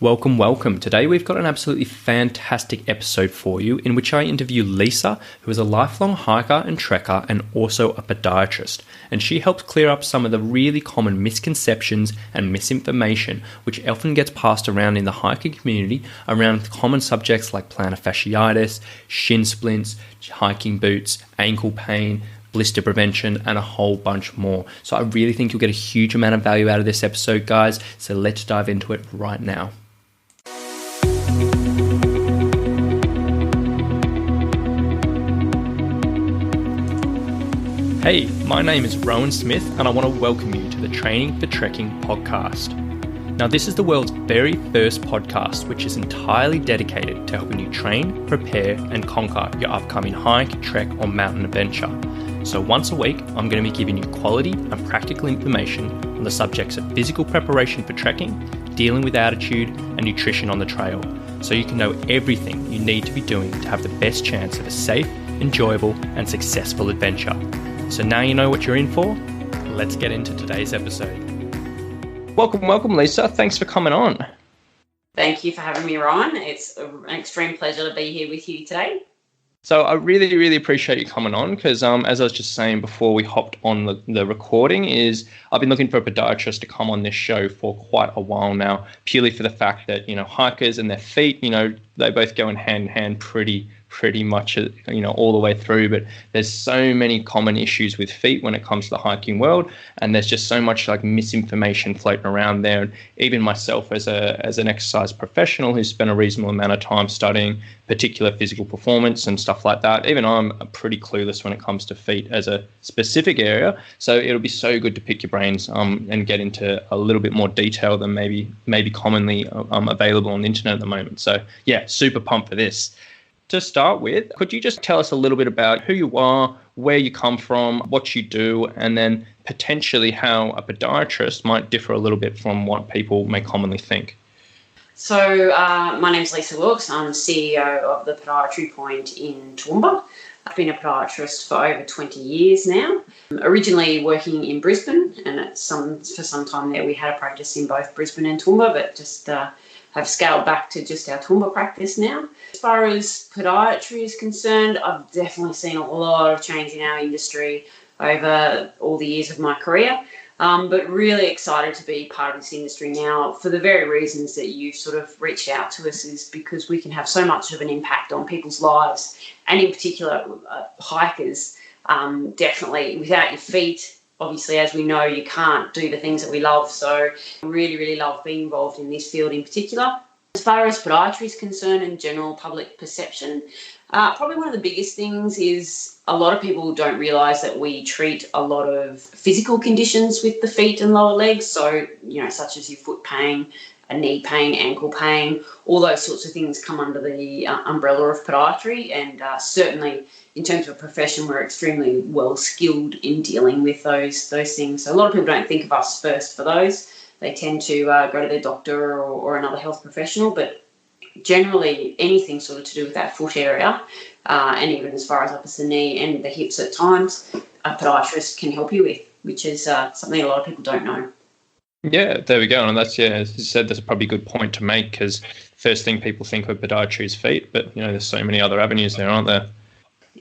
Welcome, welcome. Today we've got an absolutely fantastic episode for you in which I interview Lisa, who is a lifelong hiker and trekker and also a podiatrist. And she helps clear up some of the really common misconceptions and misinformation which often gets passed around in the hiking community around common subjects like plantar fasciitis, shin splints, hiking boots, ankle pain, blister prevention, and a whole bunch more. So I really think you'll get a huge amount of value out of this episode, guys. So let's dive into it right now. Hey, my name is Rowan Smith and I want to welcome you to the Training for Trekking podcast. Now, this is the world's very first podcast which is entirely dedicated to helping you train, prepare and conquer your upcoming hike, trek or mountain adventure. So once a week, I'm going to be giving you quality and practical information on the subjects of physical preparation for trekking, dealing with altitude and nutrition on the trail, so you can know everything you need to be doing to have the best chance of a safe, enjoyable and successful adventure. So now you know what you're in for. Let's get into today's episode. Welcome, Lisa. Thanks for coming on. Thank you for having me, Ryan. It's an extreme pleasure to be here with you today. So I really appreciate you coming on because as I was just saying before we hopped on the recording is I've been looking for a podiatrist to come on this show for quite a while now, purely for the fact that, hikers and their feet, they both go in hand pretty much, all the way through. But there's so many common issues with feet when it comes to the hiking world. And there's just so much like misinformation floating around there. And even myself as an exercise professional who's spent a reasonable amount of time studying particular physical performance and stuff like that, even I'm pretty clueless when it comes to feet as a specific area. So it'll be so good to pick your brains and get into a little bit more detail than maybe commonly available on the internet at the moment. So yeah, super pumped for this. To start with, could you just tell us a little bit about who you are, where you come from, what you do, and then potentially how a podiatrist might differ a little bit from what people may commonly think? So my name's Lisa Wilkes. I'm CEO of the Podiatry Point in Toowoomba. I've been a podiatrist for over 20 years now. Originally working in Brisbane, and for some time there we had a practice in both Brisbane and Toowoomba, but just have scaled back to just our Toowoomba practice now. As far as podiatry is concerned, I've definitely seen a lot of change in our industry over all the years of my career, but really excited to be part of this industry now for the very reasons that you sort of reached out to us, is because we can have so much of an impact on people's lives, and in particular hikers. Definitely without your feet, obviously, as we know, you can't do the things that we love. So I really love being involved in this field in particular. As far as podiatry is concerned and general public perception, probably one of the biggest things is a lot of people don't realise that we treat a lot of physical conditions with the feet and lower legs. So, such as your foot pain, a knee pain, ankle pain, all those sorts of things come under the umbrella of podiatry. And certainly in terms of a profession, we're extremely well skilled in dealing with those things. So a lot of people don't think of us first for those. They tend to go to their doctor or another health professional, but generally anything sort of to do with that foot area, and even as far as up as the knee and the hips at times, a podiatrist can help you with, which is something a lot of people don't know. Yeah, there we go. And that's, as you said, that's probably a good point to make, because first thing people think of podiatry is feet, but there's so many other avenues there, aren't there?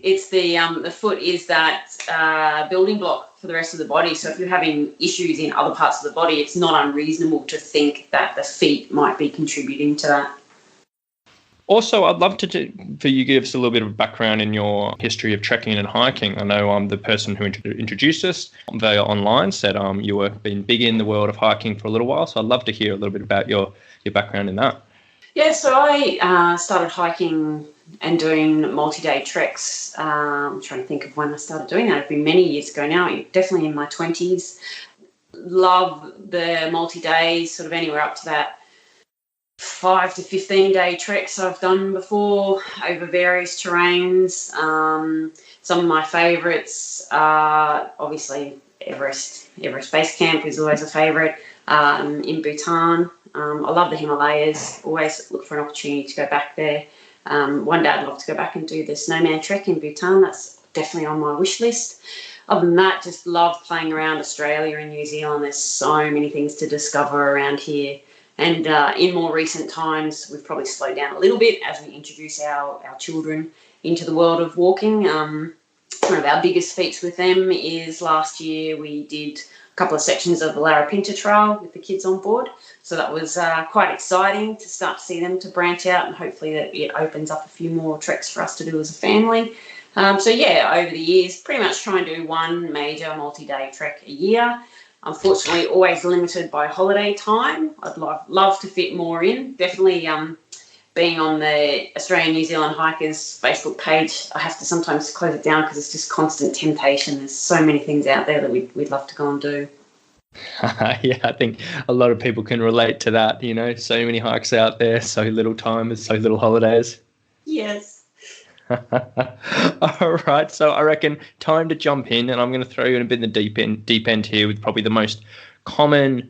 It's the foot is that building block for the rest of the body. So if you're having issues in other parts of the body, it's not unreasonable to think that the feet might be contributing to that. Also, I'd love for you to give us a little bit of background in your history of trekking and hiking. I know the person who introduced us via online said you were been big in the world of hiking for a little while. So I'd love to hear a little bit about your background in that. Yeah, so I started hiking and doing multi-day treks. I'm trying to think of when I started doing that. It's been many years ago now, definitely in my 20s. Love the multi-days, sort of anywhere up to that 5 to 15 day treks I've done before over various terrains. Some of my favourites are obviously Everest Base Camp is always a favourite. In Bhutan, I love the Himalayas. Always look for an opportunity to go back there. One day I'd love to go back and do the snowman trek in Bhutan. That's definitely on my wish list. Other than that, just love playing around Australia and New Zealand. There's so many things to discover around here. And in more recent times, we've probably slowed down a little bit as we introduce our children into the world of walking. One of our biggest feats with them is last year we did a couple of sections of the Larapinta Trail with the kids on board. So that was quite exciting to start to see them to branch out, and hopefully that it opens up a few more treks for us to do as a family. So yeah, over the years, pretty much try and do one major multi-day trek a year. Unfortunately, always limited by holiday time. I'd love to fit more in. Definitely being on the Australian New Zealand Hikers Facebook page, I have to sometimes close it down because it's just constant temptation. There's so many things out there that we'd love to go and do. Yeah, I think a lot of people can relate to that, so many hikes out there, so little time and so little holidays. Yes. All right, so I reckon time to jump in, and I'm going to throw you in a bit in the deep end here with probably the most common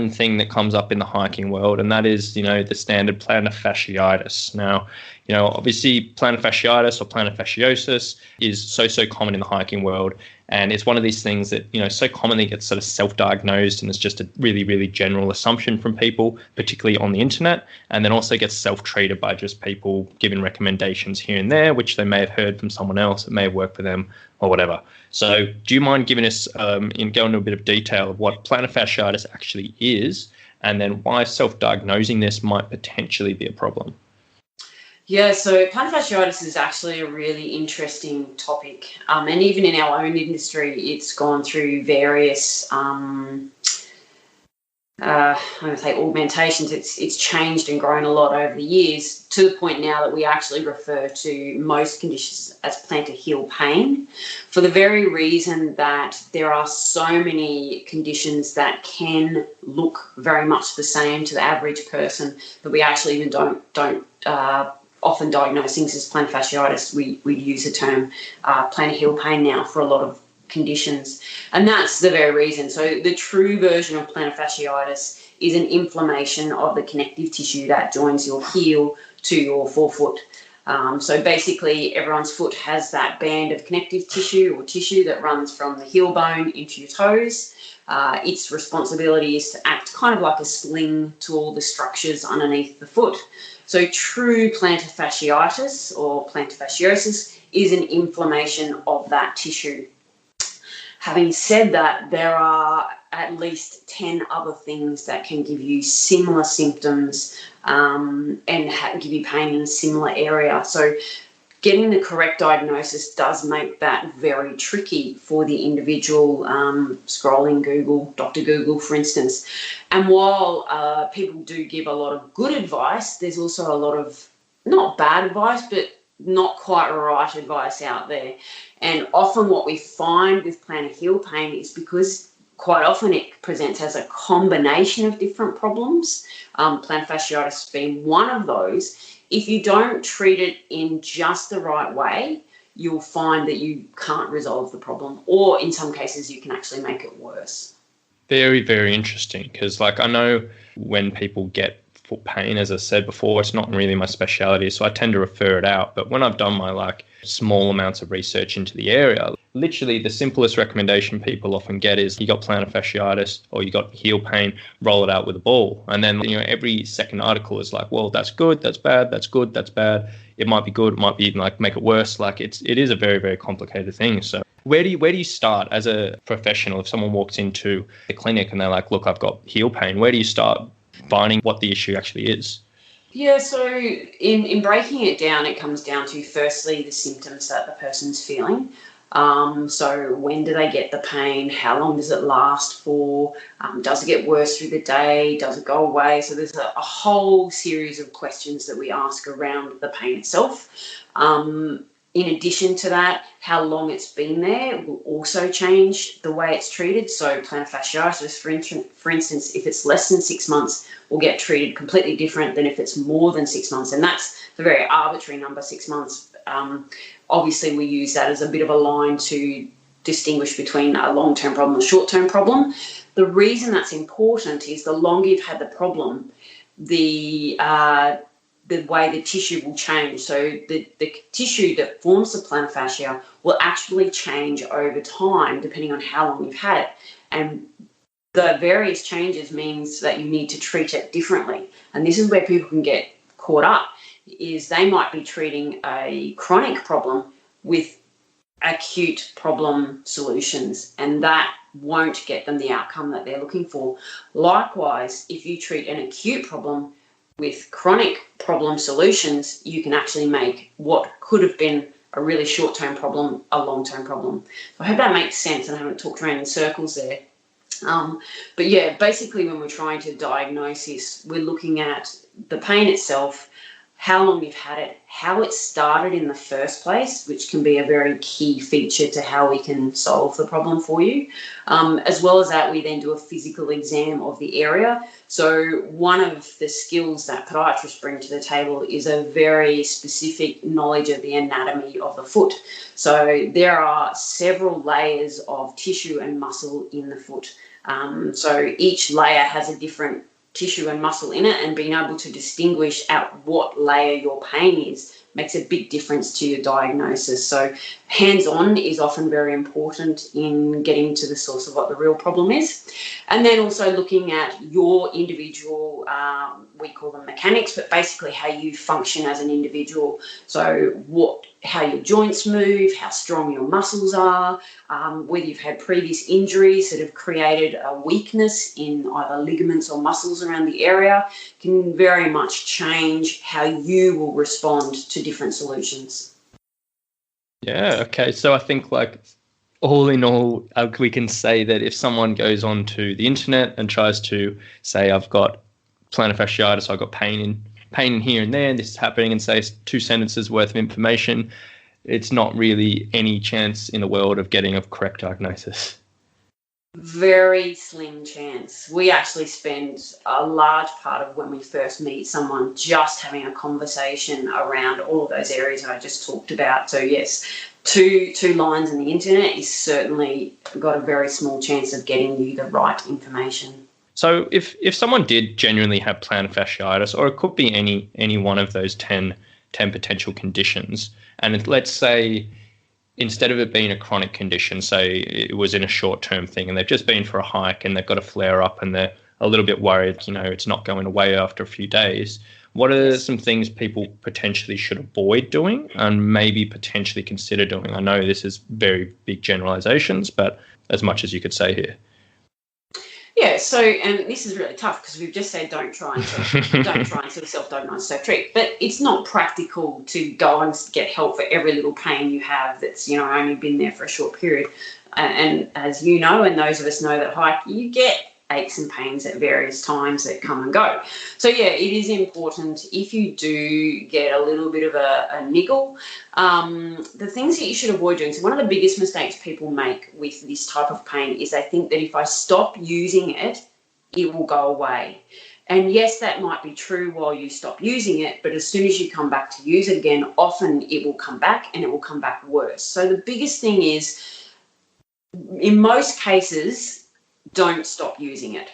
thing that comes up in the hiking world, and that is, the standard plantar fasciitis. Now, obviously plantar fasciitis or plantar fasciosis is so common in the hiking world, and it's one of these things that, so commonly gets sort of self-diagnosed, and it's just a really, really general assumption from people, particularly on the internet, and then also gets self-treated by just people giving recommendations here and there, which they may have heard from someone else, it may have worked for them or whatever. So do you mind giving us, go into a bit of detail of what plantar fasciitis actually is, and then why self-diagnosing this might potentially be a problem? Yeah, so plantar fasciitis is actually a really interesting topic. And even in our own industry, it's gone through various, I'm going to say augmentations. It's changed and grown a lot over the years, to the point now that we actually refer to most conditions as plantar heel pain, for the very reason that there are so many conditions that can look very much the same to the average person that we actually even don't often diagnose things as plantar fasciitis. We use the term plantar heel pain now for a lot of conditions, and that's the very reason. So the true version of plantar fasciitis is an inflammation of the connective tissue that joins your heel to your forefoot. So basically everyone's foot has that band of connective tissue or tissue that runs from the heel bone into your toes. Its responsibility is to act kind of like a sling to all the structures underneath the foot. So true plantar fasciitis or plantar fasciosis is an inflammation of that tissue. Having said that, there are at least 10 other things that can give you similar symptoms and give you pain in a similar area. So getting the correct diagnosis does make that very tricky for the individual. Scrolling Google, Dr. Google, for instance. And while people do give a lot of good advice, there's also a lot of not bad advice, but not quite right advice out there. And often what we find with plantar heel pain is because quite often it presents as a combination of different problems, plantar fasciitis being one of those. If you don't treat it in just the right way, you'll find that you can't resolve the problem, or in some cases you can actually make it worse. Very, very interesting, because I know when people get foot pain, as I said before, it's not really my speciality, so I tend to refer it out. But when I've done my small amounts of research into the area, literally the simplest recommendation people often get is, you got plantar fasciitis or you got heel pain, roll it out with a ball. And then every second article is like, well, that's good, that's bad, that's good, that's bad. It might be good, it might be even make it worse. It is a very, very complicated thing. So where do you start as a professional if someone walks into the clinic and they're like, look, I've got heel pain? Where do you start finding what the issue actually is? Yeah, so in breaking it down, it comes down to firstly the symptoms that the person's feeling. So when do they get the pain? How long does it last for? Does it get worse through the day? Does it go away? So there's a whole series of questions that we ask around the pain itself. In addition to that, how long it's been there will also change the way it's treated. So plantar fasciitis, for instance, if it's less than 6 months, will get treated completely different than if it's more than 6 months. And that's the very arbitrary number, 6 months. Obviously, we use that as a bit of a line to distinguish between a long-term problem and a short-term problem. The reason that's important is the longer you've had the problem, the way the tissue will change. So the tissue that forms the plantar fascia will actually change over time depending on how long you've had it. And the various changes means that you need to treat it differently. And this is where people can get caught up, is they might be treating a chronic problem with acute problem solutions, and that won't get them the outcome that they're looking for. Likewise, if you treat an acute problem with chronic problem solutions, you can actually make what could have been a really short-term problem a long-term problem. So I hope that makes sense, and I haven't talked around in circles there. But yeah, basically when we're trying to diagnose this, we're looking at the pain itself, how long you've had it, how it started in the first place, which can be a very key feature to how we can solve the problem for you. As well as that, we then do a physical exam of the area. So one of the skills that podiatrists bring to the table is a very specific knowledge of the anatomy of the foot. So there are several layers of tissue and muscle in the foot. So each layer has a different tissue and muscle in it, and being able to distinguish at what layer your pain is makes a big difference to your diagnosis. So hands-on is often very important in getting to the source of what the real problem is. And then also looking at your individual, we call them mechanics, but basically how you function as an individual. So how your joints move, how strong your muscles are, whether you've had previous injuries that have created a weakness in either ligaments or muscles around the area, can very much change how you will respond to different solutions. Yeah, okay. So I think all in all, we can say that if someone goes onto the internet and tries to say, I've got plantar fasciitis, I've got pain in here and there, and this is happening, and say 2 sentences worth of information, it's not really any chance in the world of getting a correct diagnosis. Very slim chance. We actually spend a large part of when we first meet someone just having a conversation around all of those areas I just talked about. So yes, two lines on the internet is certainly got a very small chance of getting you the right information. So if someone did genuinely have plantar fasciitis, or it could be any one of those 10 potential conditions, and let's say instead of it being a chronic condition, say it was in a short-term thing and they've just been for a hike and they've got a flare-up and they're a little bit worried, it's not going away after a few days, what are some things people potentially should avoid doing and maybe potentially consider doing? I know this is very big generalizations, but as much as you could say here. Yeah, so, and this is really tough because we've just said don't try and sort of self-diagnose, self-treat, but it's not practical to go and get help for every little pain you have that's, only been there for a short period. And as you know, and those of us know that hike, you get aches and pains at various times that come and go. So yeah, it is important if you do get a little bit of a niggle, the things that you should avoid doing. So one of the biggest mistakes people make with this type of pain is they think that if I stop using it, it will go away. And yes, that might be true while you stop using it, but as soon as you come back to use it again, often it will come back and it will come back worse. So the biggest thing is, in most cases, don't stop using it.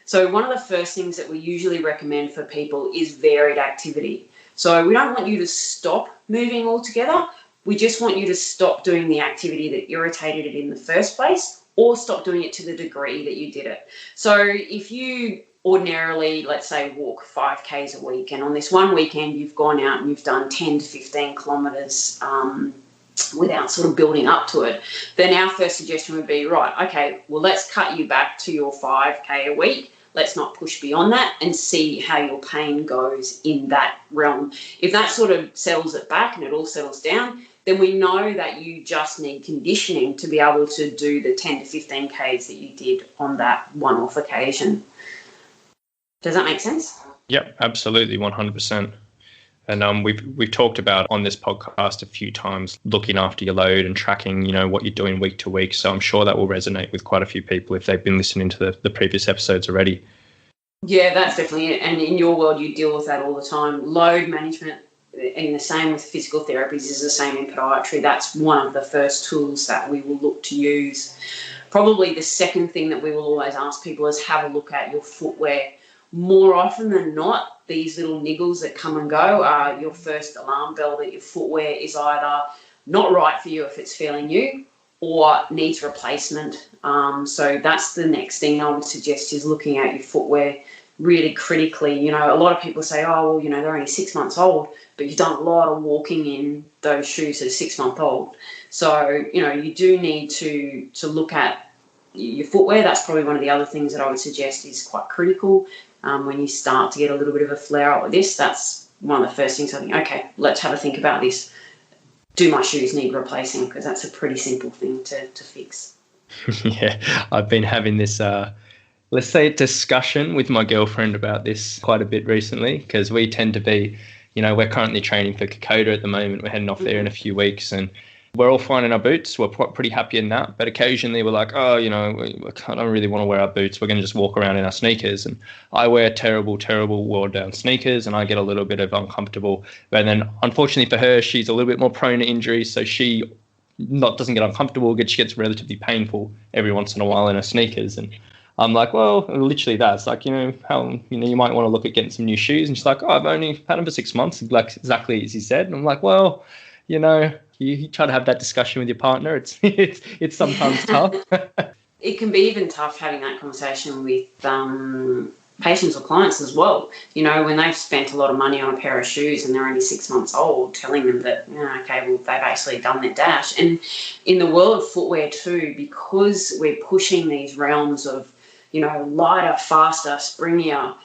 So one of the first things that we usually recommend for people is varied activity. So we don't want you to stop moving altogether. We just want you to stop doing the activity that irritated it in the first place, or stop doing it to the degree that you did it. So if you ordinarily, let's say, walk 5Ks a week, and on this one weekend you've gone out and you've done 10 to 15 kilometres without sort of building up to it, then our first suggestion would be, right, okay, well, let's cut you back to your 5K a week. Let's not push beyond that and see how your pain goes in that realm. If that sort of settles it back and it all settles down, then we know that you just need conditioning to be able to do the 10 to 15 Ks that you did on that one-off occasion. Does that make sense? Yep, absolutely, 100%. And we've talked about on this podcast a few times looking after your load and tracking, what you're doing week to week. So I'm sure that will resonate with quite a few people if they've been listening to the previous episodes already. Yeah, that's definitely it. And in your world, you deal with that all the time. Load management, and the same with physical therapies, is the same in podiatry. That's one of the first tools that we will look to use. Probably the second thing that we will always ask people is have a look at your footwear. More often than not, these little niggles that come and go are your first alarm bell that your footwear is either not right for you if it's failing you, or needs replacement. So that's the next thing I would suggest, is looking at your footwear really critically. You know, a lot of people say, oh, well, you know, they're only 6 months old, but you've done a lot of walking in those shoes that are 6 months old. So, you know, you do need to look at your footwear. That's probably one of the other things that I would suggest is quite critical. When you start to get a little bit of a flare up with this, that's one of the first things I think, okay, let's have a think about this. Do my shoes need replacing? Because that's a pretty simple thing to fix. Yeah, I've been having this, let's say, discussion with my girlfriend about this quite a bit recently, because we tend to be, you know, we're currently training for Kokoda at the moment. We're heading off there in a few weeks, and we're all fine in our boots. We're pretty happy in that. But occasionally we're like, oh, you know, I don't really want to wear our boots. We're going to just walk around in our sneakers. And I wear terrible, worn down sneakers, and I get a little bit of uncomfortable. But then unfortunately for her, she's a little bit more prone to injuries. So she doesn't get uncomfortable. She gets relatively painful every once in a while in her sneakers. And I'm like, well, literally that's like, you know, how, you know, you might want to look at getting some new shoes. And she's like, oh, I've only had them for 6 months, like exactly as you said. And I'm like, well, you know, you try to have that discussion with your partner. It's sometimes tough. It can be even tough having that conversation with patients or clients as well. You know, when they've spent a lot of money on a pair of shoes and they're only 6 months old, telling them that, okay, well, they've actually done their dash. And in the world of footwear too, because we're pushing these realms of, you know, lighter, faster, springier,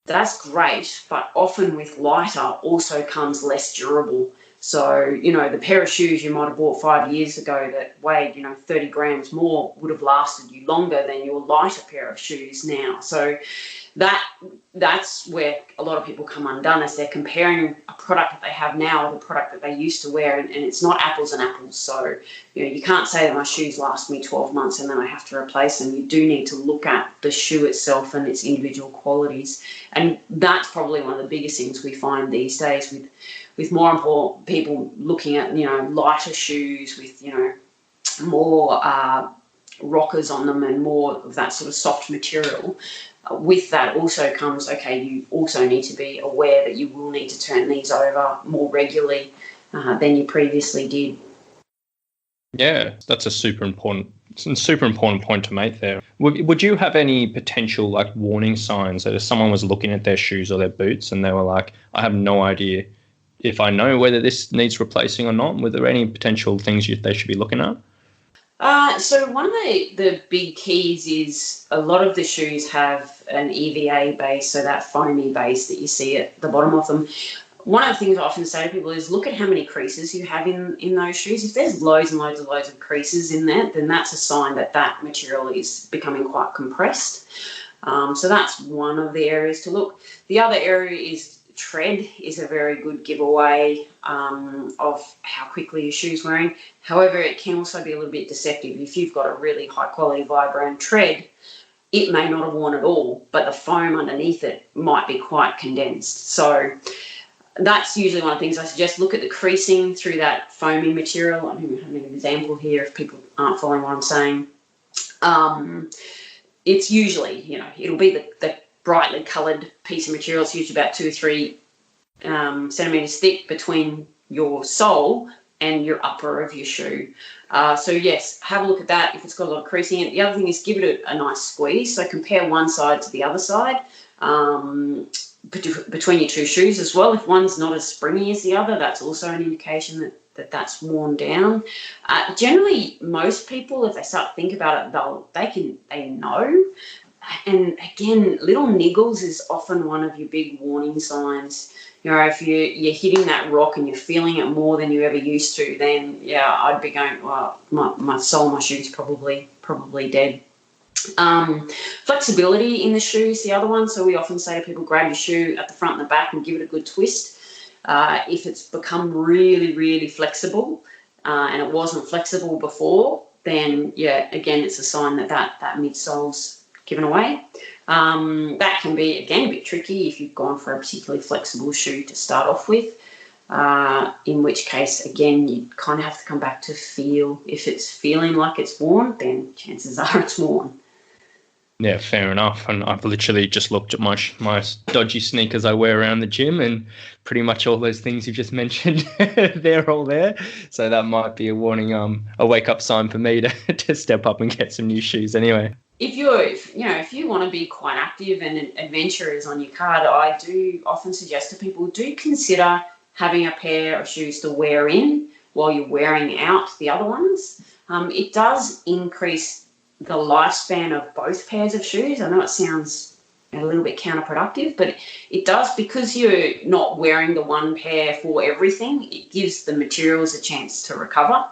that's great. But often with lighter also comes less durable. So, you know, the pair of shoes you might have bought 5 years ago that weighed, you know, 30 grams more would have lasted you longer than your lighter pair of shoes now. So that's where a lot of people come undone, as they're comparing a product that they have now with a product that they used to wear, and it's not apples and apples. So, you know, you can't say that my shoes last me 12 months and then I have to replace them. You do need to look at the shoe itself and its individual qualities. And that's probably one of the biggest things we find these days with more important people looking at, you know, lighter shoes with, you know, more rockers on them and more of that sort of soft material. With that also comes, okay, you also need to be aware that you will need to turn these over more regularly than you previously did. Yeah, that's a super important point to make there. Would you have any potential like warning signs that if someone was looking at their shoes or their boots and they were like, I have no idea if I know whether this needs replacing or not? Were there any potential things they should be looking at? So one of the big keys is a lot of the shoes have an EVA base, so that foamy base that you see at the bottom of them. One of the things I often say to people is look at how many creases you have in those shoes. If there's loads and loads of creases in there, then that's a sign that material is becoming quite compressed. So that's one of the areas to look. The other area is tread is a very good giveaway of how quickly your shoe's wearing. However, it can also be a little bit deceptive. If you've got a really high quality Vibram tread, it may not have worn at all, but the foam underneath it might be quite condensed. So that's usually one of the things I suggest. Look at the creasing through that foamy material. I don't have an example here if people aren't following what I'm saying. It's usually, you know, it'll be the brightly coloured piece of material. It's usually about 2 or 3 centimetres thick between your sole and your upper of your shoe. So yes, have a look at that if it's got a lot of creasing in it. The other thing is give it a nice squeeze. So compare one side to the other side between your two shoes as well. If one's not as springy as the other, that's also an indication that's worn down. Generally, most people, if they start to think about it, they know. And again, little niggles is often one of your big warning signs. You know, if you're hitting that rock and you're feeling it more than you ever used to, then yeah, I'd be going, well, my sole of my shoe's probably dead. Flexibility in the shoe is the other one. So we often say to people, grab your shoe at the front and the back and give it a good twist. If it's become really, really flexible and it wasn't flexible before, then yeah, again, it's a sign that midsole's given away. That can be, again, a bit tricky if you've gone for a particularly flexible shoe to start off with, in which case, again, you kind of have to come back to feel. If it's feeling like it's worn, then chances are it's worn. Yeah, fair enough. And I've literally just looked at my dodgy sneakers I wear around the gym, and pretty much all those things you just mentioned, they're all there. So that might be a warning, a wake up sign for me to step up and get some new shoes anyway. If you want to be quite active and adventurous on your card, I do often suggest to people, do consider having a pair of shoes to wear in while you're wearing out the other ones. It does increase the lifespan of both pairs of shoes. I know it sounds a little bit counterproductive, but it does, because you're not wearing the one pair for everything. It gives the materials a chance to recover.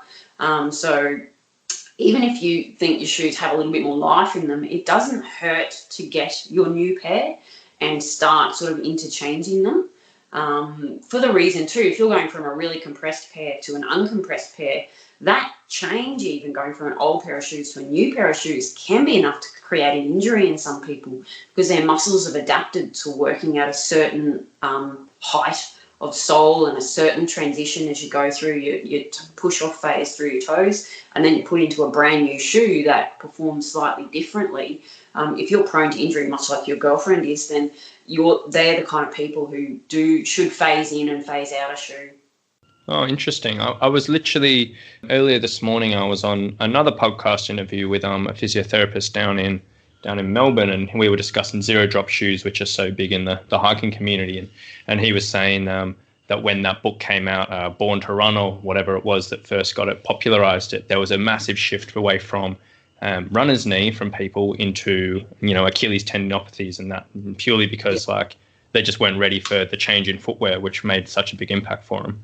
So even if you think your shoes have a little bit more life in them, it doesn't hurt to get your new pair and start sort of interchanging them. For the reason too, if you're going from a really compressed pair to an uncompressed pair, that change, even going from an old pair of shoes to a new pair of shoes, can be enough to create an injury in some people, because their muscles have adapted to working at a certain height of sole and a certain transition as you go through your push-off phase through your toes, and then you put into a brand new shoe that performs slightly differently. If you're prone to injury, much like your girlfriend is, then they're the kind of people who should phase in and phase out a shoe. Oh, interesting. I was literally, earlier this morning, I was on another podcast interview with a physiotherapist down in Melbourne, and we were discussing zero drop shoes, which are so big in the hiking community. And he was saying that when that book came out, Born to Run, or whatever it was that first got it, popularized it, there was a massive shift away from runner's knee from people into, Achilles tendinopathies, and that purely because they just weren't ready for the change in footwear, which made such a big impact for them.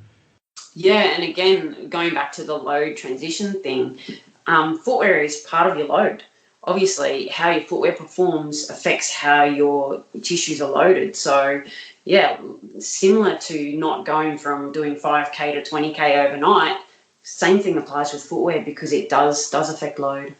Yeah, and again, going back to the load transition thing, footwear is part of your load. Obviously, how your footwear performs affects how your tissues are loaded. So, yeah, similar to not going from doing 5K to 20K overnight, same thing applies with footwear, because it does affect load.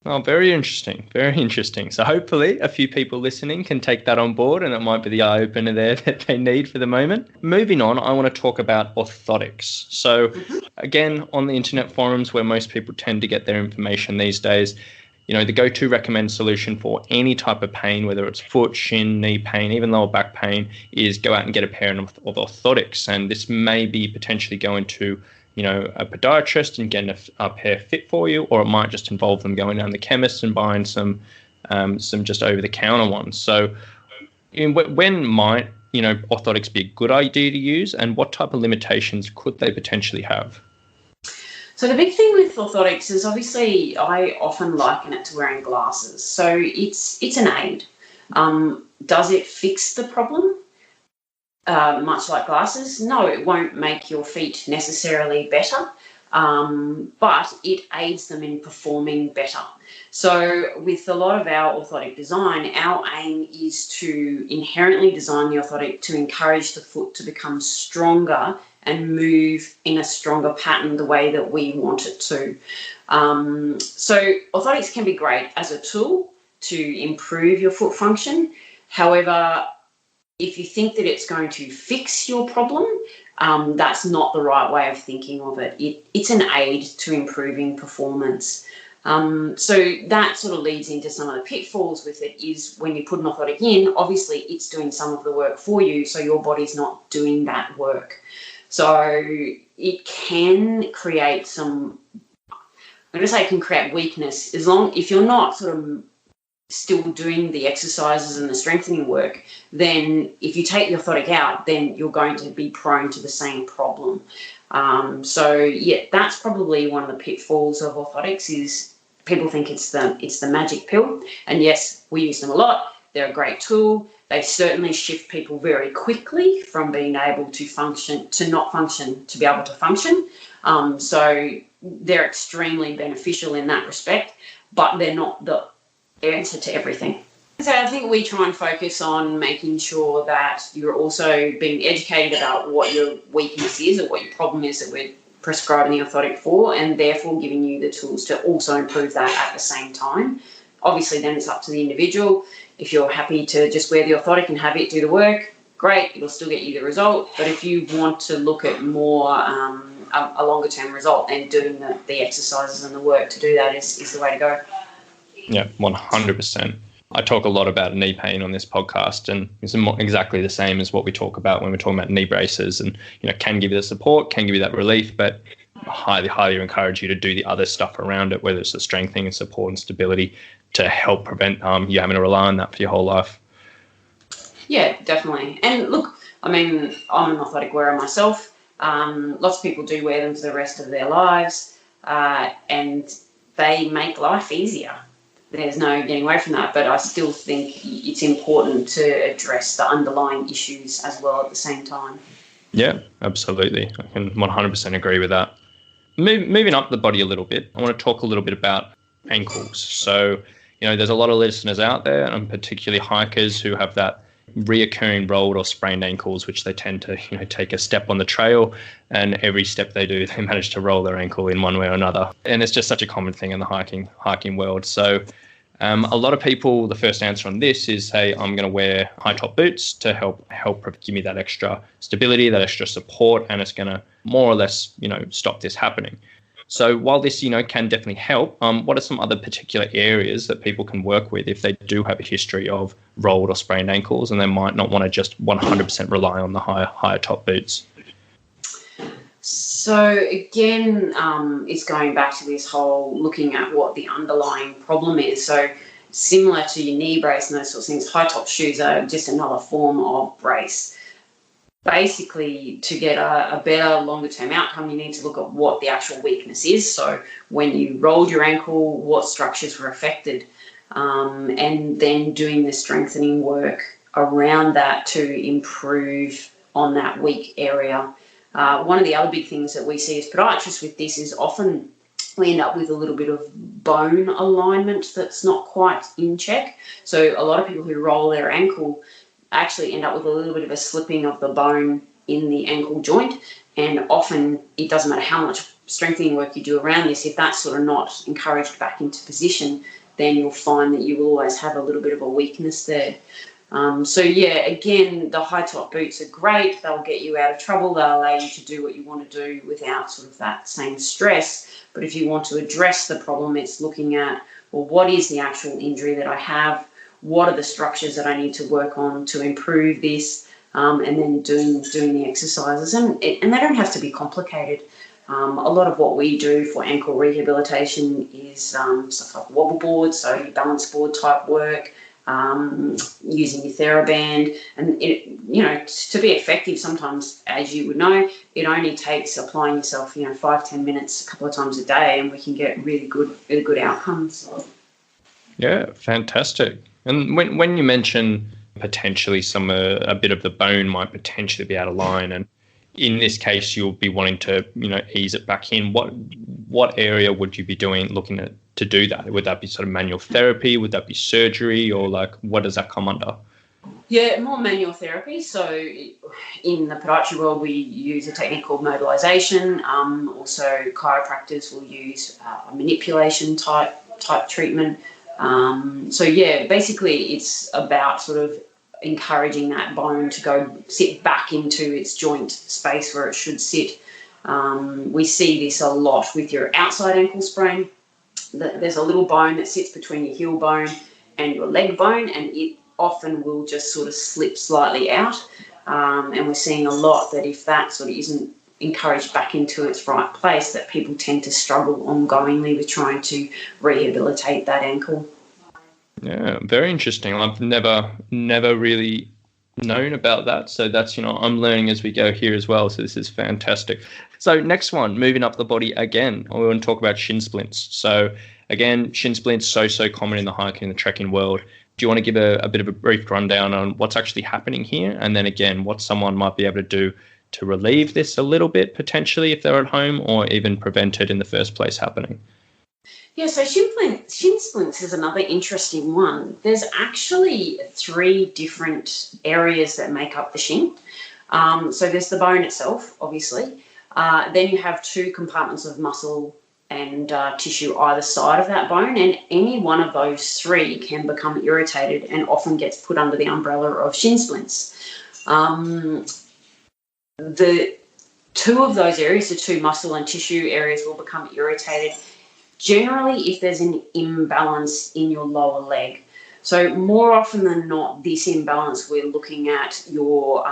Oh, very interesting. Very interesting. So hopefully a few people listening can take that on board, and it might be the eye-opener there that they need for the moment. Moving on, I want to talk about orthotics. So again, on the internet forums where most people tend to get their information these days, the go-to recommended solution for any type of pain, whether it's foot, shin, knee pain, even lower back pain, is go out and get a pair of orthotics. And this may be potentially going to a podiatrist and getting a pair fit for you, or it might just involve them going down the chemist and buying some just over-the-counter ones. So when might, orthotics be a good idea to use, and what type of limitations could they potentially have? So the big thing with orthotics is, obviously, I often liken it to wearing glasses. So it's an aid. Does it fix the problem? Much like glasses? No, it won't make your feet necessarily better, but it aids them in performing better. So with a lot of our orthotic design, our aim is to inherently design the orthotic to encourage the foot to become stronger and move in a stronger pattern the way that we want it to. So orthotics can be great as a tool to improve your foot function. However, if you think that it's going to fix your problem, that's not the right way of thinking of it. It's an aid to improving performance. So that sort of leads into some of the pitfalls with it. Is when you put an orthotic in, obviously it's doing some of the work for you, so your body's not doing that work. So it can create some, I'm going to say it can create weakness, if you're not sort of still doing the exercises and the strengthening work, then if you take the orthotic out, then you're going to be prone to the same problem. So yeah, that's probably one of the pitfalls of orthotics, is people think it's the magic pill. And yes, we use them a lot. They're a great tool. They certainly shift people very quickly from being able to function to not function to be able to function. So they're extremely beneficial in that respect, but they're not the answer to everything. So I think we try and focus on making sure that you're also being educated about what your weakness is or what your problem is that we're prescribing the orthotic for, and therefore giving you the tools to also improve that at the same time. Obviously, then it's up to the individual. If you're happy to just wear the orthotic and have it do the work, great, it'll still get you the result. But if you want to look at more a longer term result, then doing the exercises and the work to do that is the way to go. Yeah, 100%. I talk a lot about knee pain on this podcast, and it's exactly the same as what we talk about when we're talking about knee braces, and can give you the support, can give you that relief, but highly, highly encourage you to do the other stuff around it, whether it's the strengthening and support and stability to help prevent you having to rely on that for your whole life. Yeah, definitely. And look, I mean, I'm an orthotic wearer myself. Lots of people do wear them for the rest of their lives, and they make life easier. There's no getting away from that, but I still think it's important to address the underlying issues as well at the same time. Yeah, absolutely. I can 100% agree with that. Moving up the body a little bit, I want to talk a little bit about ankles. So, there's a lot of listeners out there, and particularly hikers, who have that reoccurring rolled or sprained ankles, which they tend to, take a step on the trail, and every step they do, they manage to roll their ankle in one way or another. And it's just such a common thing in the hiking world. So a lot of people, the first answer on this is, hey, I'm going to wear high top boots to help give me that extra stability, that extra support, and it's going to more or less, stop this happening. So while this, can definitely help, what are some other particular areas that people can work with if they do have a history of rolled or sprained ankles, and they might not want to just 100% rely on the higher top boots? So again, it's going back to this whole looking at what the underlying problem is. So similar to your knee brace and those sorts of things, high top shoes are just another form of brace. Basically, to get a better longer term outcome, you need to look at what the actual weakness is. So when you rolled your ankle, what structures were affected, and then doing the strengthening work around that to improve on that weak area. One of the other big things that we see as podiatrists with this is often we end up with a little bit of bone alignment that's not quite in check. So a lot of people who roll their ankle actually end up with a little bit of a slipping of the bone in the ankle joint, and often it doesn't matter how much strengthening work you do around this, if that's sort of not encouraged back into position, then you'll find that you will always have a little bit of a weakness there. So yeah, again, the high top boots are great. They'll get you out of trouble. They'll allow you to do what you want to do without sort of that same stress. But if you want to address the problem, it's looking at, well, what is the actual injury that I have? What are the structures that I need to work on to improve this? And then doing the exercises. And they don't have to be complicated. A lot of what we do for ankle rehabilitation is stuff like wobble boards, so your balance board type work, using your TheraBand. And to be effective, sometimes, as you would know, it only takes applying yourself 5-10 minutes a couple of times a day, and we can get really good outcomes. Yeah, fantastic. And when you mention potentially a bit of the bone might potentially be out of line, and in this case you'll be wanting to ease it back in, what area would you be looking at to do that? Would that be sort of manual therapy? Would that be surgery? Or what does that come under? Yeah, more manual therapy. So in the podiatry world, we use a technique called mobilization. Also, chiropractors will use a manipulation type treatment. So yeah, basically it's about sort of encouraging that bone to go sit back into its joint space where it should sit. We see this a lot with your outside ankle sprain. There's a little bone that sits between your heel bone and your leg bone, and it often will just sort of slip slightly out. And we're seeing a lot that if that sort of isn't encouraged back into its right place, that people tend to struggle ongoingly with trying to rehabilitate that ankle. Yeah, very interesting. I've never really known about that. So that's, I'm learning as we go here as well. So this is fantastic. So next one, moving up the body again, I want to talk about shin splints. So again, shin splints, so common in the hiking and the trekking world. Do you want to give a bit of a brief rundown on what's actually happening here? And then again, what someone might be able to do to relieve this a little bit potentially if they're at home, or even prevent it in the first place happening? Yeah, so shin splints is another interesting one. There's actually 3 different areas that make up the shin. So there's the bone itself, obviously. Then you have 2 compartments of muscle and tissue either side of that bone, and any one of those 3 can become irritated and often gets put under the umbrella of shin splints. The 2 of those areas, the 2 muscle and tissue areas, will become irritated generally if there's an imbalance in your lower leg. So more often than not, this imbalance, we're looking at your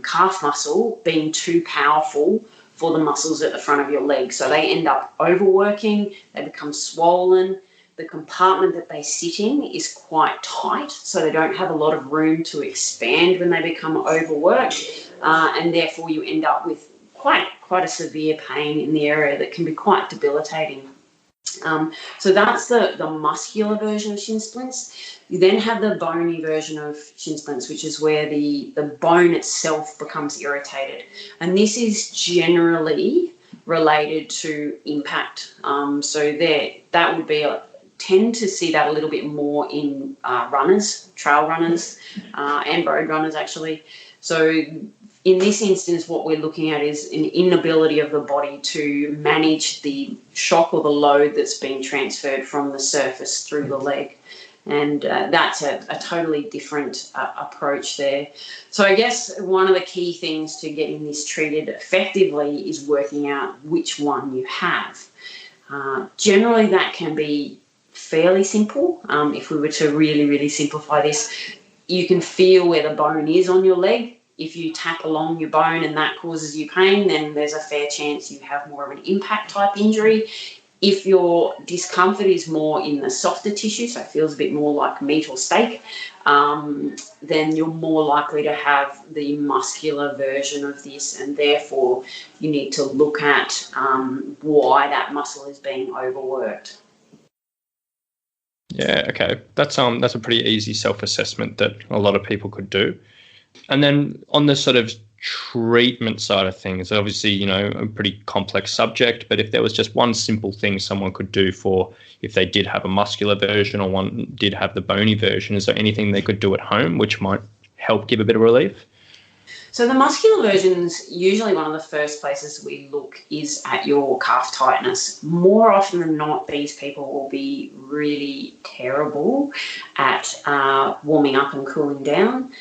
calf muscle being too powerful for the muscles at the front of your leg. So they end up overworking, they become swollen. The compartment that they sit in is quite tight, so they don't have a lot of room to expand when they become overworked, and therefore you end up with quite a severe pain in the area that can be quite debilitating. So that's the muscular version of shin splints. You then have the bony version of shin splints, which is where the bone itself becomes irritated. And this is generally related to impact. So that would be tend to see that a little bit more in runners, trail runners, and road runners actually. So in this instance, what we're looking at is an inability of the body to manage the shock or the load that's being transferred from the surface through the leg. And that's a totally different approach there. So I guess one of the key things to getting this treated effectively is working out which one you have. Generally, that can be fairly simple. If we were to really simplify this, you can feel where the bone is on your leg. If you tap along your bone and that causes you pain, then there's a fair chance you have more of an impact type injury. If your discomfort is more in the softer tissue, so it feels a bit more like meat or steak, then you're more likely to have the muscular version of this, and therefore you need to look at why that muscle is being overworked. Yeah, okay. That's a pretty easy self-assessment that a lot of people could do. And then on the sort of treatment side of things, obviously, a pretty complex subject, but if there was just one simple thing someone could do for if they did have a muscular version or one did have the bony version, is there anything they could do at home which might help give a bit of relief? So the muscular versions, usually one of the first places we look is at your calf tightness. More often than not, these people will be really terrible at warming up and cooling down.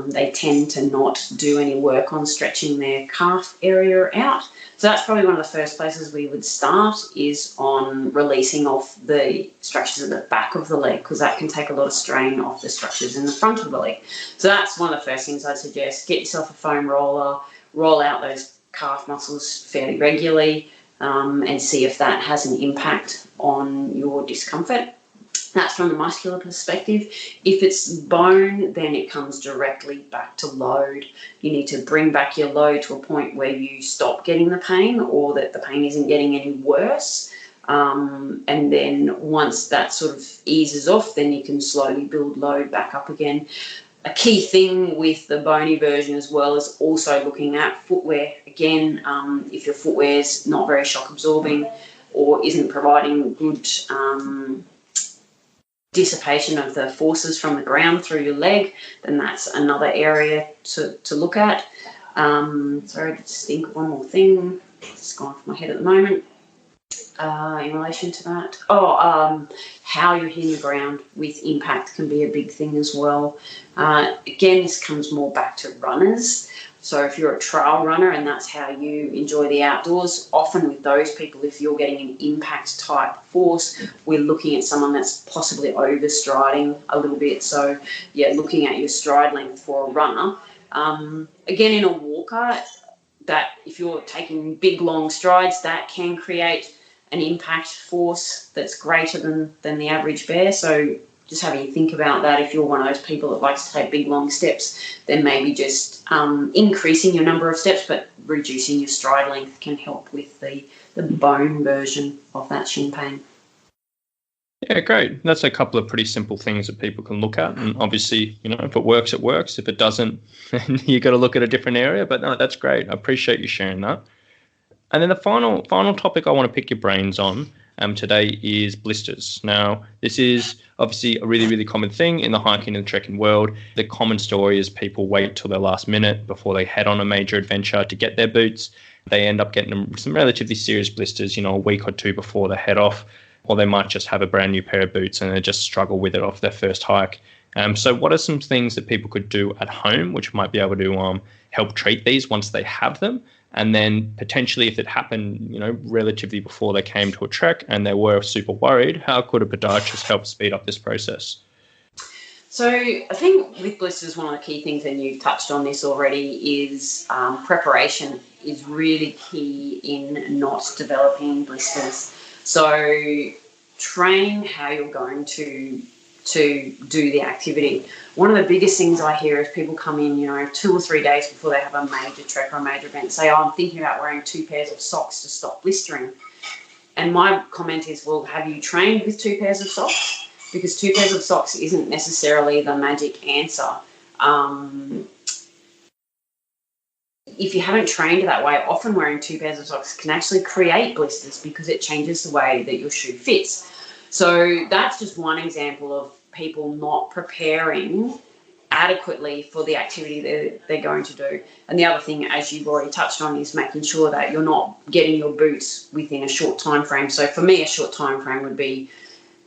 They tend to not do any work on stretching their calf area out. So that's probably one of the first places we would start, is on releasing off the structures at the back of the leg, because that can take a lot of strain off the structures in the front of the leg. So that's one of the first things I'd suggest. Get yourself a foam roller, roll out those calf muscles fairly regularly, and see if that has an impact on your discomfort. That's from the muscular perspective. If it's bone, then it comes directly back to load. You need to bring back your load to a point where you stop getting the pain, or that the pain isn't getting any worse. And then once that sort of eases off, then you can slowly build load back up again. A key thing with the bony version as well is also looking at footwear. Again, if your footwear is not very shock absorbing or isn't providing good dissipation of the forces from the ground through your leg, then that's another area to look at. Sorry, just think of one more thing. It's gone off my head at the moment. In relation to that, how you're hitting the ground with impact can be a big thing as well. Again, this comes more back to runners. So if you're a trail runner and that's how you enjoy the outdoors, often with those people, if you're getting an impact type force, we're looking at someone that's possibly overstriding a little bit. So yeah, looking at your stride length for a runner. Again, in a walker, that if you're taking big long strides, that can create an impact force that's greater than the average bear. So just having you think about that, if you're one of those people that likes to take big long steps, then maybe just increasing your number of steps but reducing your stride length can help with the bone version of that shin pain. Yeah, great. That's a couple of pretty simple things that people can look at. And obviously, if it works, it works. If it doesn't, then you got to look at a different area. But no, that's great. I appreciate you sharing that. And then the final topic I want to pick your brains on today is blisters. Now, this is obviously a really, really common thing in the hiking and trekking world. The common story is people wait till their last minute before they head on a major adventure to get their boots. They end up getting some relatively serious blisters, a week or two before they head off, or they might just have a brand new pair of boots and they just struggle with it off their first hike. So what are some things that people could do at home which might be able to help treat these once they have them? And then potentially if it happened, relatively before they came to a trek and they were super worried, how could a podiatrist help speed up this process? So I think with blisters, one of the key things, and you've touched on this already, is preparation is really key in not developing blisters. So train how you're going to do the activity. One of the biggest things I hear is people come in, 2 or 3 days before they have a major trek or a major event, say, I'm thinking about wearing 2 pairs of socks to stop blistering. And my comment is, well, have you trained with 2 pairs of socks? Because 2 pairs of socks isn't necessarily the magic answer. If you haven't trained that way, often wearing 2 pairs of socks can actually create blisters because it changes the way that your shoe fits. So that's just one example of people not preparing adequately for the activity they're going to do. And the other thing, as you've already touched on, is making sure that you're not getting your boots within a short time frame. So for me, a short time frame would be,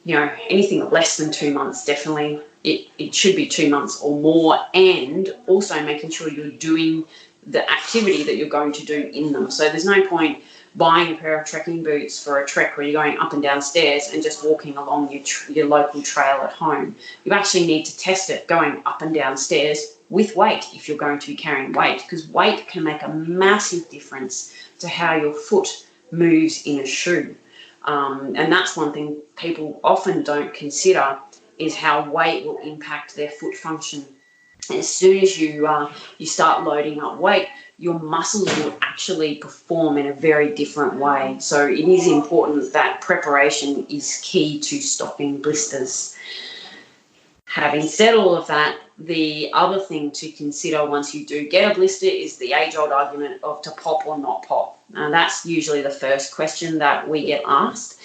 anything less than 2 months, definitely. It should be 2 months or more, and also making sure you're doing the activity that you're going to do in them. So there's no point buying a pair of trekking boots for a trek where you're going up and down stairs and just walking along your local trail at home. You actually need to test it going up and down stairs with weight if you're going to be carrying weight, because weight can make a massive difference to how your foot moves in a shoe. And that's one thing people often don't consider, is how weight will impact their foot function. As soon as you start loading up weight, your muscles will actually perform in a very different way. So it is important that preparation is key to stopping blisters. Having said all of that, the other thing to consider once you do get a blister is the age-old argument of to pop or not pop. That's usually the first question that we get asked.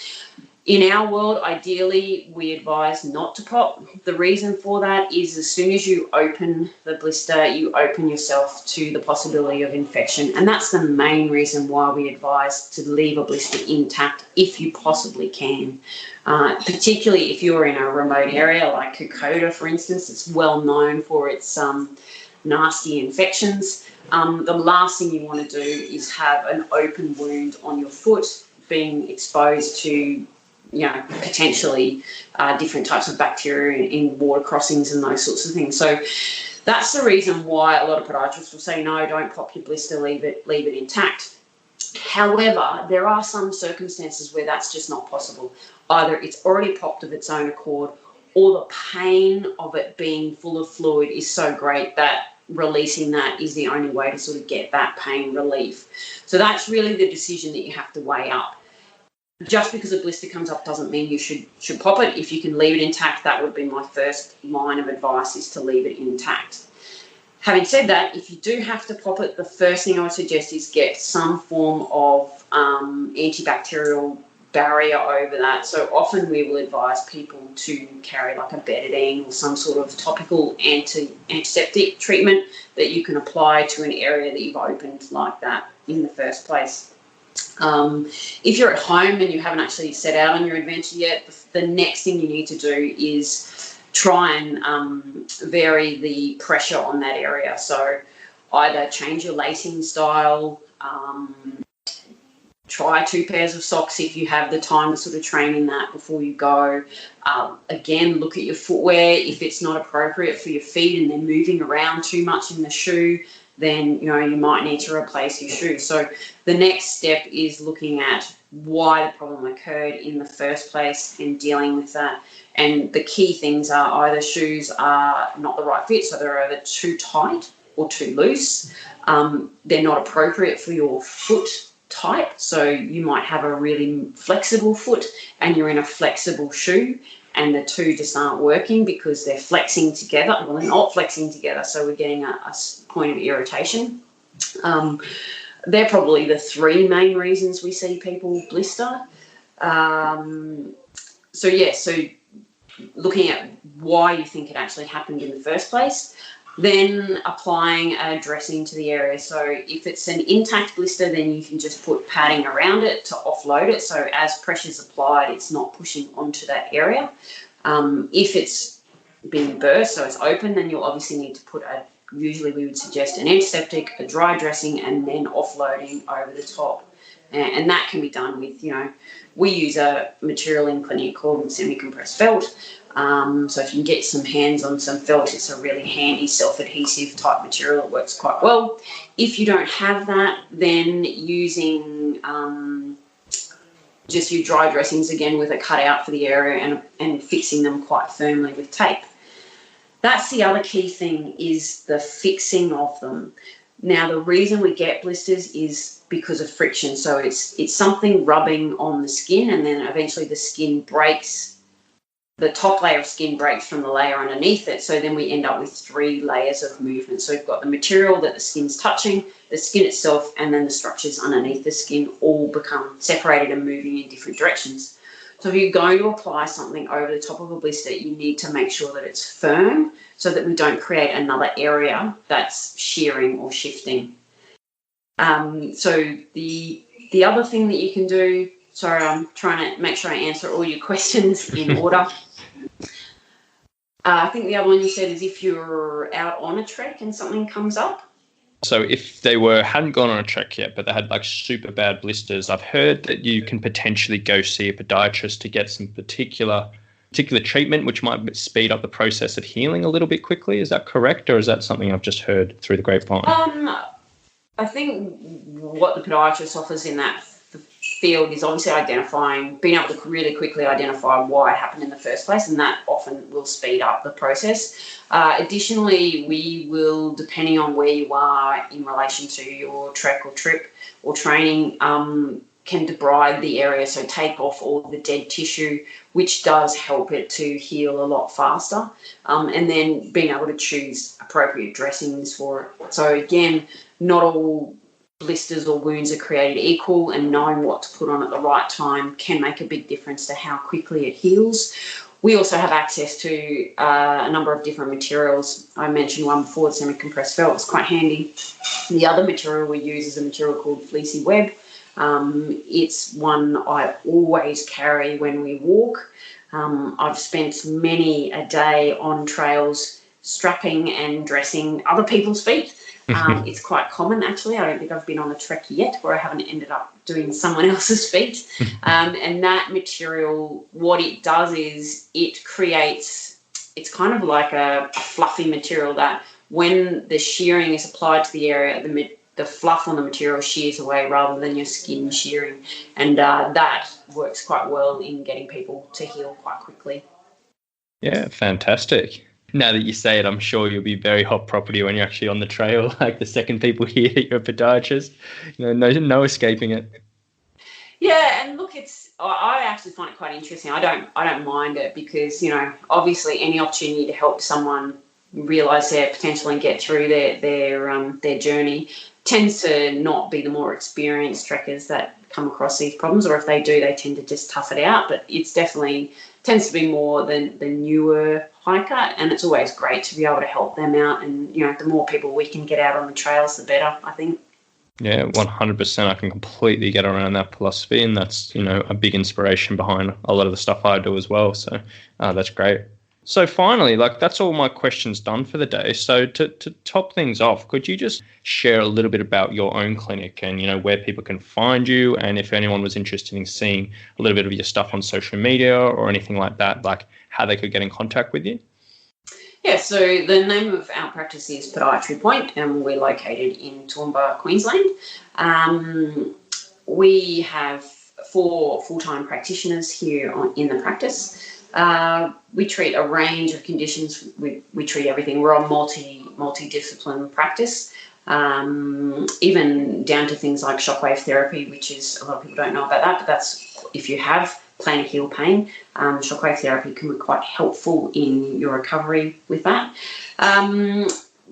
In our world, ideally, we advise not to pop. The reason for that is as soon as you open the blister, you open yourself to the possibility of infection. And that's the main reason why we advise to leave a blister intact if you possibly can. Particularly if you're in a remote area like Kokoda, for instance. It's well known for its nasty infections. The last thing you want to do is have an open wound on your foot being exposed to potentially different types of bacteria in water crossings and those sorts of things. So that's the reason why a lot of podiatrists will say, no, don't pop your blister, leave it intact. However, there are some circumstances where that's just not possible. Either it's already popped of its own accord, or the pain of it being full of fluid is so great that releasing that is the only way to sort of get that pain relief. So that's really the decision that you have to weigh up. Just because a blister comes up doesn't mean you should pop it. If you can leave it intact, that would be my first line of advice, is to leave it intact. Having said that, if you do have to pop it, the first thing I would suggest is get some form of antibacterial barrier over that. So often we will advise people to carry like a betadine or some sort of topical antiseptic treatment that you can apply to an area that you've opened like that in the first place. If you're at home and you haven't actually set out on your adventure yet, the next thing you need to do is try and vary the pressure on that area. So either change your lacing style, try 2 pairs of socks if you have the time to sort of train in that before you go. Again, look at your footwear. If it's not appropriate for your feet and they're moving around too much in the shoe, then you might need to replace your shoe. So the next step is looking at why the problem occurred in the first place and dealing with that. And the key things are either shoes are not the right fit, so they're either too tight or too loose. They're not appropriate for your foot type, so you might have a really flexible foot and you're in a flexible shoe, and the two just aren't working because they're flexing together. Well, they're not flexing together, so we're getting a point of irritation. They're probably the 3 main reasons we see people blister. So looking at why you think it actually happened in the first place, then applying a dressing to the area. So if it's an intact blister, then you can just put padding around it to offload it. So as pressure's applied, it's not pushing onto that area. If it's been burst, so it's open, then you'll obviously need to put a usually we would suggest an antiseptic, a dry dressing, and then offloading over the top. And that can be done with, we use a material in clinic called semi-compressed felt. So if you can get some hands on some felt, it's a really handy self-adhesive type material that works quite well. If you don't have that, then using just your dry dressings again with a cutout for the area and fixing them quite firmly with tape. That's the other key thing, is the fixing of them. Now, the reason we get blisters is because of friction. So it's something rubbing on the skin, and then eventually the skin breaks. The top layer of skin breaks from the layer underneath it. So then we end up with 3 layers of movement. So we've got the material that the skin's touching, the skin itself, and then the structures underneath the skin all become separated and moving in different directions. So if you're going to apply something over the top of a blister, you need to make sure that it's firm so that we don't create another area that's shearing or shifting. So the other thing that you can do, sorry, I'm trying to make sure I answer all your questions in order. I think the other one you said is if you're out on a trek and something comes up. So if they hadn't gone on a trek yet, but they had like super bad blisters, I've heard that you can potentially go see a podiatrist to get some particular treatment, which might speed up the process of healing a little bit quickly. Is that correct, or is that something I've just heard through the grapevine? I think what the podiatrist offers in that field is obviously being able to really quickly identify why it happened in the first place, and that often will speed up the process. Additionally, we will, depending on where you are in relation to your trek or trip or training, can debride the area, so take off all the dead tissue, which does help it to heal a lot faster, and then being able to choose appropriate dressings for it. So again, not all blisters or wounds are created equal, and knowing what to put on at the right time can make a big difference to how quickly it heals. We also have access to a number of different materials. I mentioned one before, the semi-compressed felt. It's quite handy. The other material we use is a material called fleecy web. It's one I always carry when we walk. I've spent many a day on trails strapping and dressing other people's feet. It's quite common, actually. I don't think I've been on a trek yet where I haven't ended up doing someone else's feet. And that material, what it does is it creates, it's kind of like a fluffy material that when the shearing is applied to the area, the fluff on the material shears away rather than your skin shearing. And that works quite well in getting people to heal quite quickly. Yeah, fantastic. Now that you say it, I'm sure you'll be very hot property when you're actually on the trail. Like the second people hear that you're a podiatrist, no escaping it. Yeah, and look, I actually find it quite interesting. I don't mind it because, obviously any opportunity to help someone realise their potential and get through their journey tends to not be the more experienced trekkers that come across these problems, or if they do, they tend to just tough it out. But it's definitely tends to be more the newer hiker, and it's always great to be able to help them out. And the more people we can get out on the trails, the better, I think. Yeah, 100%. I can completely get around that philosophy, and that's a big inspiration behind a lot of the stuff I do as well. So that's great. So finally, that's all my questions done for the day. So to top things off, could you just share a little bit about your own clinic and, where people can find you, and if anyone was interested in seeing a little bit of your stuff on social media or anything like that, how they could get in contact with you? Yeah, so the name of our practice is Podiatry Point, and we're located in Toowoomba, Queensland. We have 4 full-time practitioners here in the practice. We treat a range of conditions. We treat everything. We're a multi-discipline practice, even down to things like shockwave therapy, which is, a lot of people don't know about that, but that's if you have plantar heel pain, shockwave therapy can be quite helpful in your recovery with that.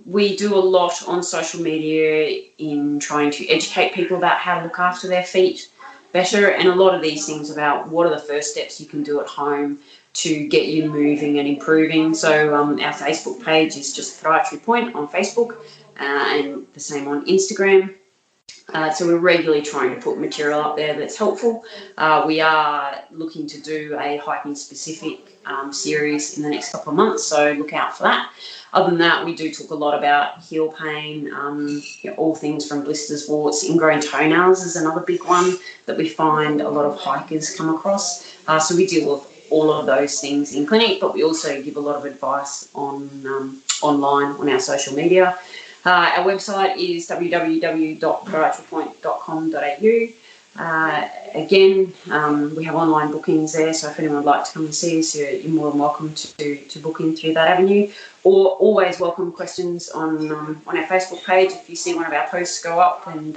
We do a lot on social media in trying to educate people about how to look after their feet better, and a lot of these things about what are the first steps you can do at home to get you moving and improving. So our Facebook page is just Podiatry Point on Facebook, and the same on Instagram. So we're regularly trying to put material up there that's helpful. We are looking to do a hiking specific series in the next couple of months, so look out for that. Other than that, we do talk a lot about heel pain, all things from blisters, warts, ingrown toenails is another big one that we find a lot of hikers come across. So we deal with all of those things in clinic, but we also give a lot of advice on online on our social media. Our website is www.podiatrypoint.com.au. Again, we have online bookings there, so if anyone would like to come and see us, you're more than welcome to book in through that avenue. Or always welcome questions on our Facebook page. If you see one of our posts go up and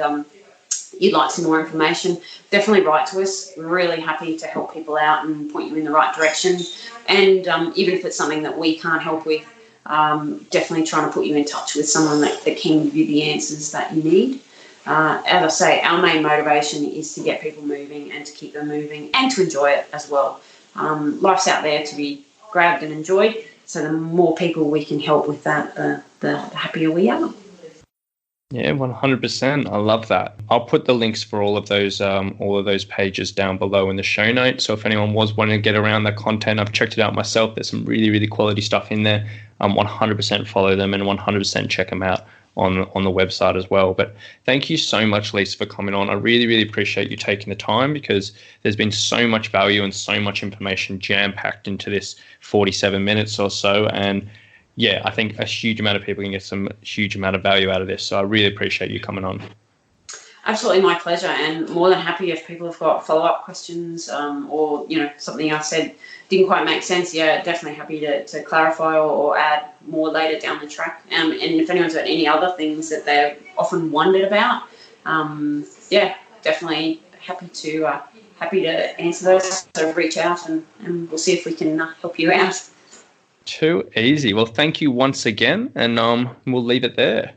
you'd like some more information, definitely write to us. We're really happy to help people out and point you in the right direction. And even if it's something that we can't help with, definitely trying to put you in touch with someone that can give you the answers that you need. As I say, our main motivation is to get people moving and to keep them moving and to enjoy it as well. Life's out there to be grabbed and enjoyed, so the more people we can help with that, the happier we are. Yeah, 100%. I love that. I'll put the links for all of those pages down below in the show notes. So if anyone was wanting to get around that content, I've checked it out myself. There's some really, really quality stuff in there. 100% follow them and 100% check them out on the website as well. But thank you so much, Lisa, for coming on. I really, really appreciate you taking the time, because there's been so much value and so much information jam-packed into this 47 minutes or so. And yeah, I think a huge amount of people can get some huge amount of value out of this. So I really appreciate you coming on. Absolutely, my pleasure, and more than happy if people have got follow-up questions or something I said didn't quite make sense. Yeah, definitely happy to clarify or add more later down the track. And if anyone's got any other things that they've often wondered about, definitely happy to answer those. So reach out and we'll see if we can help you out. Too easy. Well, thank you once again, and we'll leave it there.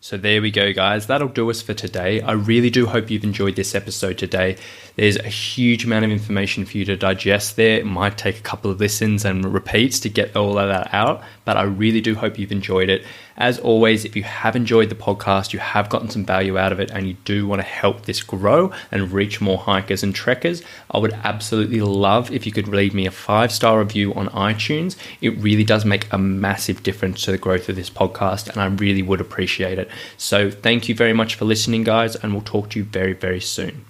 So there we go, guys. That'll do us for today. I really do hope you've enjoyed this episode today. There's a huge amount of information for you to digest there. It might take a couple of listens and repeats to get all of that out, but I really do hope you've enjoyed it. As always, if you have enjoyed the podcast, you have gotten some value out of it, and you do want to help this grow and reach more hikers and trekkers, I would absolutely love if you could leave me a 5-star review on iTunes. It really does make a massive difference to the growth of this podcast, and I really would appreciate it. So thank you very much for listening, guys, and we'll talk to you very, very soon.